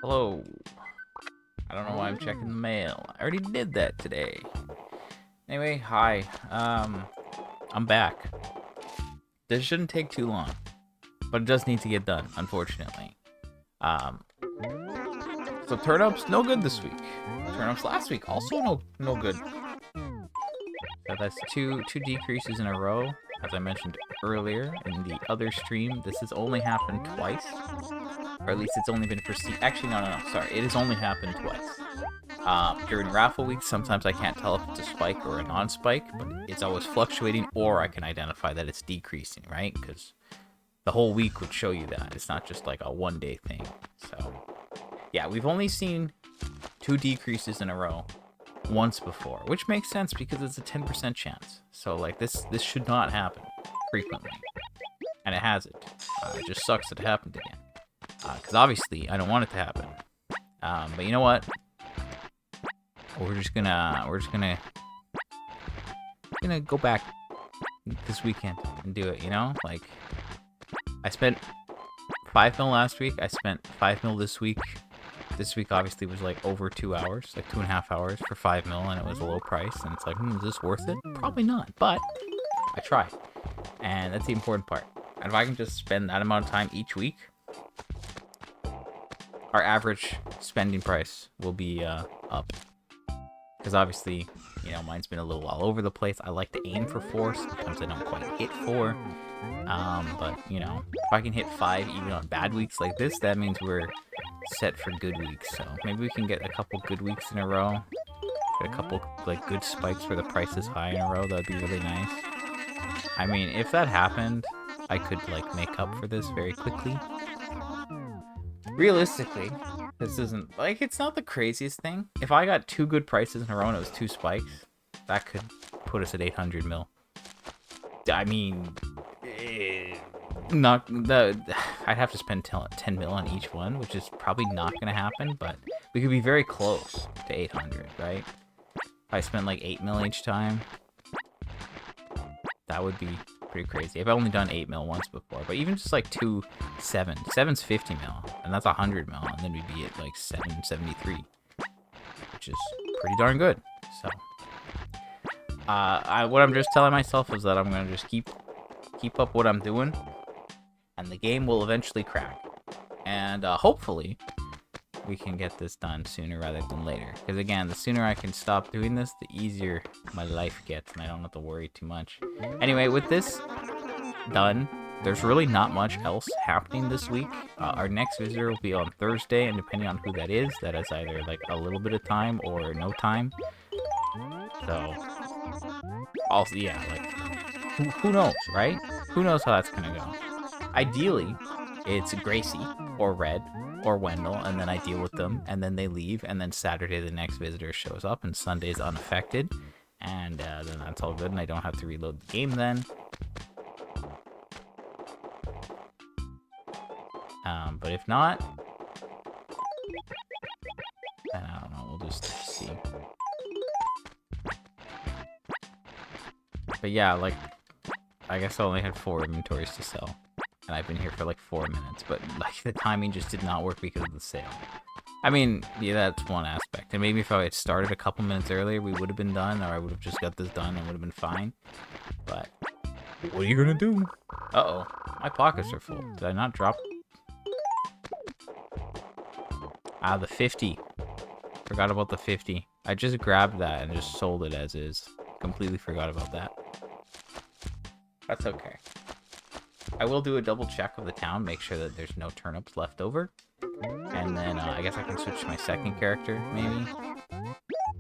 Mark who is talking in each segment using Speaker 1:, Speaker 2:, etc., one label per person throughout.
Speaker 1: Hello. I don't know why I'm checking the mail. I already did that today. Anyway, hi. I'm back. This shouldn't take too long, but it does need to get done, unfortunately. So turnips, no good this week. Turnips last week, also no good. So that's two decreases in a row. As I mentioned earlier in the other stream, this has only happened twice. Or at least it's only been perceived. Actually, no. Sorry, it has only happened twice. During raffle week, sometimes I can't tell if it's a spike or a non-spike, but it's always fluctuating, or I can identify that it's decreasing, right? Because the whole week would show you that. It's not just like a one-day thing. So, yeah, we've only seen 2 decreases in a row once before, which makes sense because it's a 10% chance. So, like, this should not happen frequently. And it hasn't. It just sucks that it happened again. Because obviously, I don't want it to happen. But you know what? We're just gonna go back this weekend and do it, you know? Like, I spent 5 mil last week. I spent 5 mil this week. This week obviously was like over 2 hours, like 2.5 hours for 5 mil, and it was a low price. And it's like, is this worth it? Probably not, but I tried, and that's the important part. And if I can just spend that amount of time each week, our average spending price will be up. Because obviously, you know, mine's been a little all over the place. I like to aim for 4. Sometimes I don't quite hit 4. But, you know, if I can hit 5 even on bad weeks like this, that means we're set for good weeks. So maybe we can get a couple good weeks in a row. Get a couple, like, good spikes where the price is high in a row. That'd be really nice. I mean, if that happened, I could, like, make up for this very quickly. Realistically, this isn't, like, it's not the craziest thing. If I got 2 good prices in a row and it was 2 spikes, that could put us at 800 mil. I mean, I'd have to spend 10 mil on each one, which is probably not going to happen, but we could be very close to 800, right? If I spent like 8 mil each time, that would be pretty crazy. I've only done 8 mil once before, but even just like 7's 50 mil, and that's 100 mil, and then we'd be at like 773, which is pretty darn good. So, what I'm just telling myself is that I'm gonna just keep up what I'm doing, and the game will eventually crack, and hopefully we can get this done sooner rather than later. Because again, the sooner I can stop doing this, the easier my life gets, and I don't have to worry too much. Anyway, with this done, there's really not much else happening this week. Our next visitor will be on Thursday, and depending on who that is either like a little bit of time or no time. So, also, yeah, like, who knows, right? Who knows how that's gonna go? Ideally, it's Gracie or Red or Wendell, and then I deal with them, and then they leave, and then Saturday the next visitor shows up, and Sunday's unaffected, and then that's all good, and I don't have to reload the game then. But if not, then I don't know, we'll just see. But yeah, like, I guess I only had 4 inventories to sell, and I've been here for like 4 minutes, but like the timing just did not work because of the sale. I mean, yeah, that's one aspect, and maybe if I had started a couple minutes earlier, we would have been done, or I would have just got this done and would have been fine. But what are you gonna do? Uh-oh, my pockets are full. Did I not drop? Ah, the 50. Forgot about the 50. I just grabbed that and just sold it as is. Completely forgot about that. That's okay. I will do a double check of the town, make sure that there's no turnips left over. And then I guess I can switch to my second character, maybe.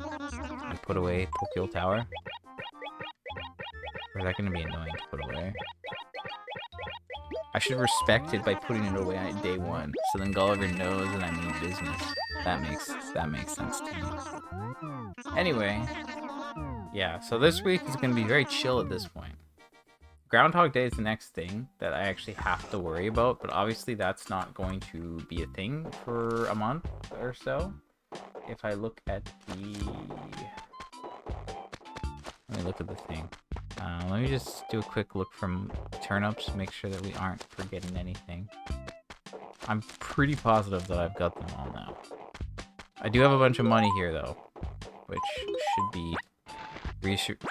Speaker 1: And put away Pokeball Tower. Or is that going to be annoying to put away? I should respect it by putting it away on day 1, so then Gulliver knows that I mean business. That makes sense to me. Anyway, yeah, so this week is going to be very chill at this point. Groundhog Day is the next thing that I actually have to worry about, but obviously that's not going to be a thing for a month or so. If I look at the... Let me look at the thing. Let me just do a quick look from turnips, make sure that we aren't forgetting anything. I'm pretty positive that I've got them all now. I do have a bunch of money here, though, which should be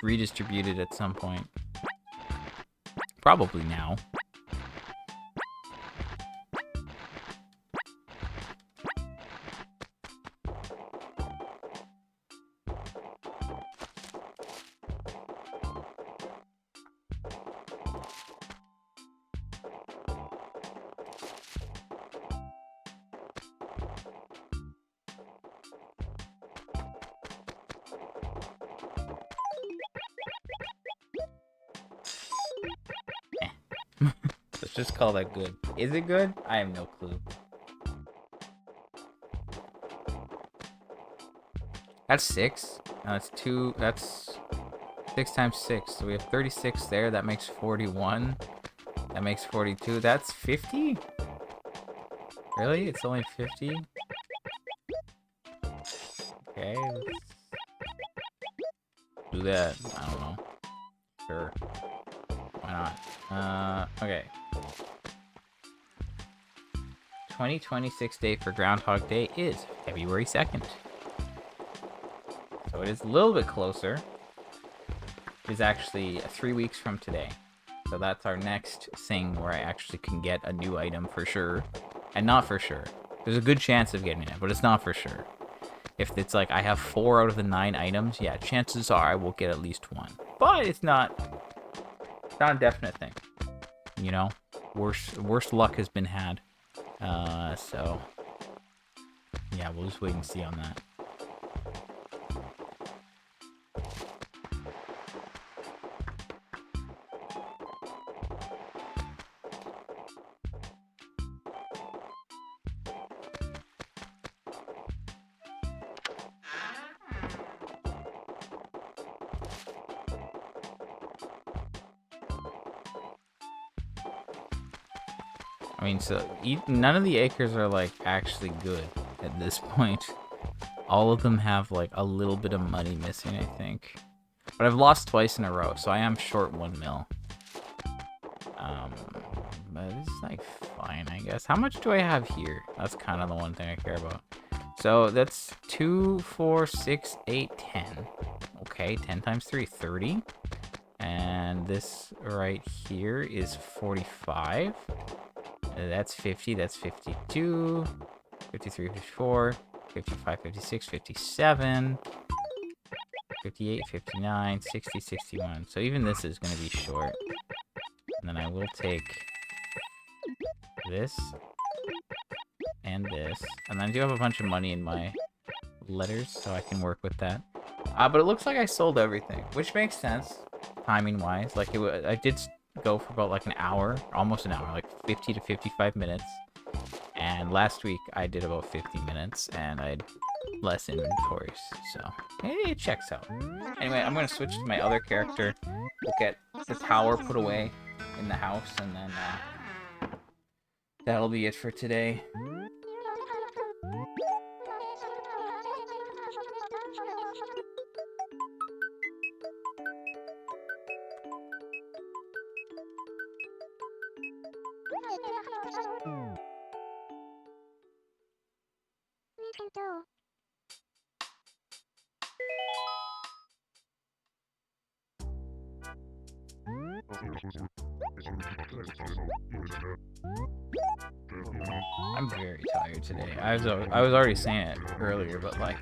Speaker 1: redistributed at some point. Probably now. Let's just call that good. Is it good? I have no clue. That's 6. No, that's 2. That's 6 times 6. So we have 36 there. That makes 41. That makes 42. That's 50? Really? It's only 50? Okay. Let's do that. I don't know. Sure. Why not? Okay. 2026 day for Groundhog Day is February 2nd. So it is a little bit closer. It is actually 3 weeks from today. So that's our next thing where I actually can get a new item for sure. And not for sure. There's a good chance of getting it, but it's not for sure. If it's like I have 4 out of the 9 items, yeah, chances are I will get at least one. But it's not a definite thing. You know? Worse luck has been had. So yeah, we'll just wait and see on that. I mean, so none of the acres are like actually good at this point. All of them have like a little bit of money missing, I think. But I've lost twice in a row, so I am short 1 mil. But it's like fine, I guess. How much do I have here? That's kind of the one thing I care about. So that's 2, 4, 6, 8, 10. Okay, 10 times 3, 30. And this right here is 45. That's 50, that's 52, 53, 54, 55, 56, 57, 58, 59, 60, 61. So even this is going to be short. And then I will take this and this. And then I do have a bunch of money in my letters, so I can work with that. But it looks like I sold everything, which makes sense, timing-wise. Like, I did go for about like an hour, almost an hour, like 50 to 55 minutes. And last week I did about 50 minutes and I had less inventories, so it checks out. Anyway, I'm gonna switch to my other character. We'll get the tower put away in the house, and then that'll be it for today. I'm very tired today. I was already saying it earlier, but like,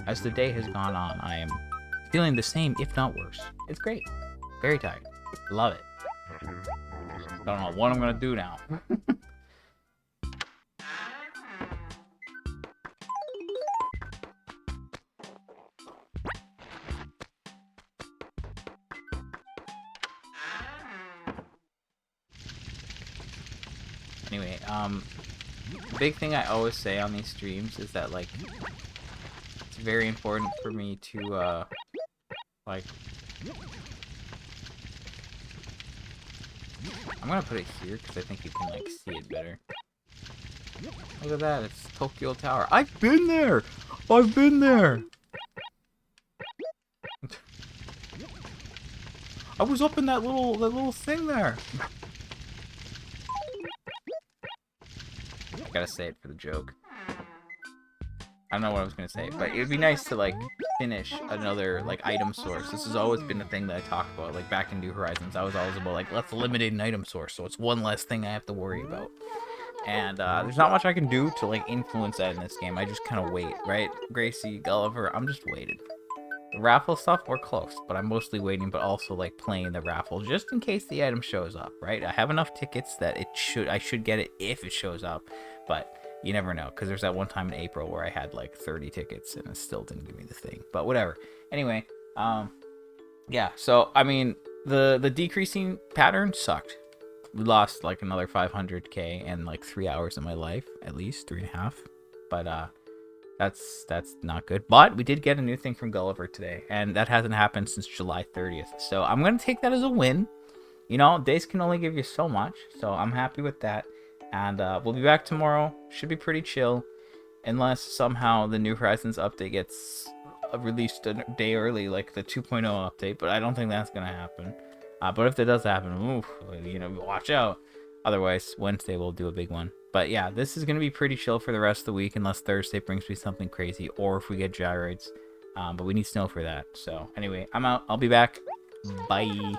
Speaker 1: as the day has gone on, I am feeling the same, if not worse. It's great. Very tired. Love it. Don't know what I'm gonna do now. Anyway, the big thing I always say on these streams is that, like, it's very important for me to, like, I'm gonna put it here because I think you can like see it better. Look at that, it's Tokyo Tower. I've been there! I've been there! I was up in that little thing there. I gotta say it for the joke. I don't know what I was gonna say, but it'd be nice to like finish another like item source. This has always been the thing that I talked about. Like back in New Horizons, I was always about like let's eliminate an item source, so it's one less thing I have to worry about. And there's not much I can do to like influence that in this game. I just kind of wait, right? Gracie, Gulliver, I'm just waiting. The raffle stuff, we're close, but I'm mostly waiting, but also like playing the raffle just in case the item shows up, right? I have enough tickets that I should get it if it shows up, but you never know, because there's that one time in April where I had like 30 tickets and it still didn't give me the thing, but whatever. Anyway, yeah, so I mean, the decreasing pattern sucked. We lost like another 500k and like 3 hours of my life, at least 3.5, but that's not good. But we did get a new thing from Gulliver today, and that hasn't happened since July 30th. So I'm gonna take that as a win. You know, days can only give you so much, so I'm happy with that. And we'll be back tomorrow. Should be pretty chill, unless somehow the New Horizons update gets released a day early, like the 2.0 update. But I don't think that's gonna happen. But if that does happen, oof, you know, watch out. Otherwise, Wednesday we'll do a big one. But yeah, this is going to be pretty chill for the rest of the week unless Thursday brings me something crazy or if we get gyroids. But we need snow for that. So anyway, I'm out. I'll be back. Bye.